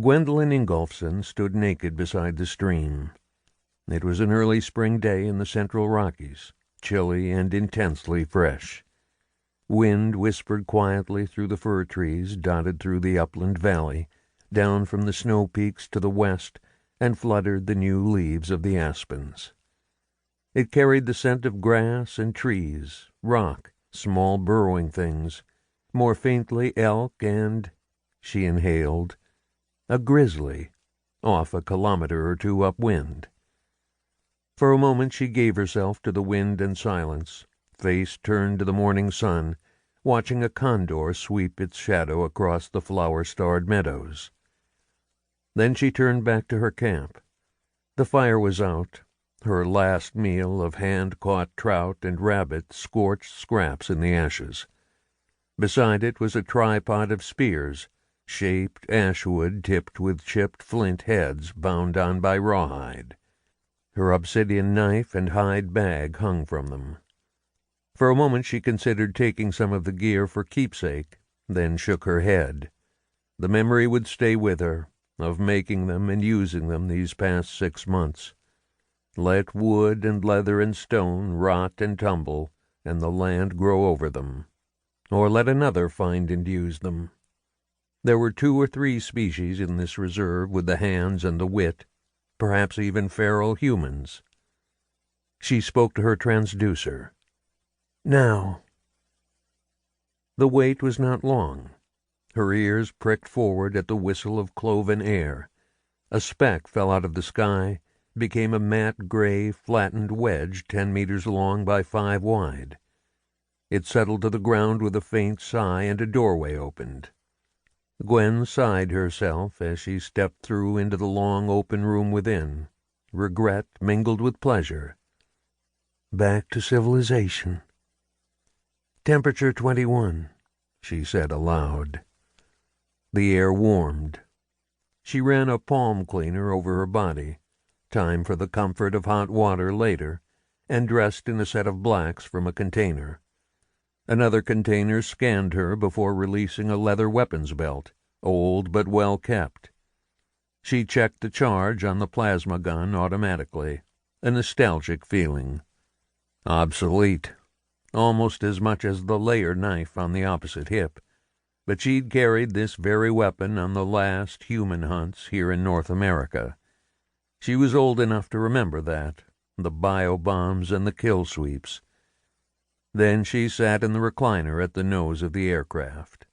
Gwendolen Ingolfsson stood naked beside the stream. It was an early spring day in the central Rockies, chilly and intensely fresh. Wind whispered quietly through the fir trees dotted through the upland valley, down from the snow peaks to the west, and fluttered the new leaves of the aspens. It carried the scent of grass and trees, rock, small burrowing things, more faintly elk and, she inhaled, a grizzly, off a kilometer or two upwind. For a moment she gave herself to the wind and silence, face turned to the morning sun, watching a condor sweep its shadow across the flower-starred meadows. Then she turned back to her camp. The fire was out. Her last meal of hand-caught trout and rabbit scorched scraps in the ashes. Beside it was a tripod of spears, shaped ashwood tipped with chipped flint heads bound on by rawhide. Her obsidian knife and hide bag hung from them. For a moment she considered taking some of the gear for keepsake, then shook her head. The memory would stay with her, of making them and using them these past 6 months. Let wood and leather and stone rot and tumble, and the land grow over them. Or let another find and use them. There were 2 or 3 species in this reserve with the hands and the wit, perhaps even feral humans. She spoke to her transducer. Now. The wait was not long. Her ears pricked forward at the whistle of cloven air. A speck fell out of the sky, became a matte gray flattened wedge 10 meters long by 5 wide. It settled to the ground with a faint sigh, and a doorway opened. Gwen sighed herself as she stepped through into the long open room within, regret mingled with pleasure. Back to civilization. Temperature 21, she said aloud. The air warmed. She ran a palm cleaner over her body, time for the comfort of hot water later, and dressed in a set of blacks from a container. Another container scanned her before releasing a leather weapons belt, old but well kept. She checked the charge on the plasma gun automatically, a nostalgic feeling. Obsolete, almost as much as the layer knife on the opposite hip, but she'd carried this very weapon on the last human hunts here in North America. She was old enough to remember that, the bio-bombs and the kill sweeps. Then she sat in the recliner at the nose of the aircraft.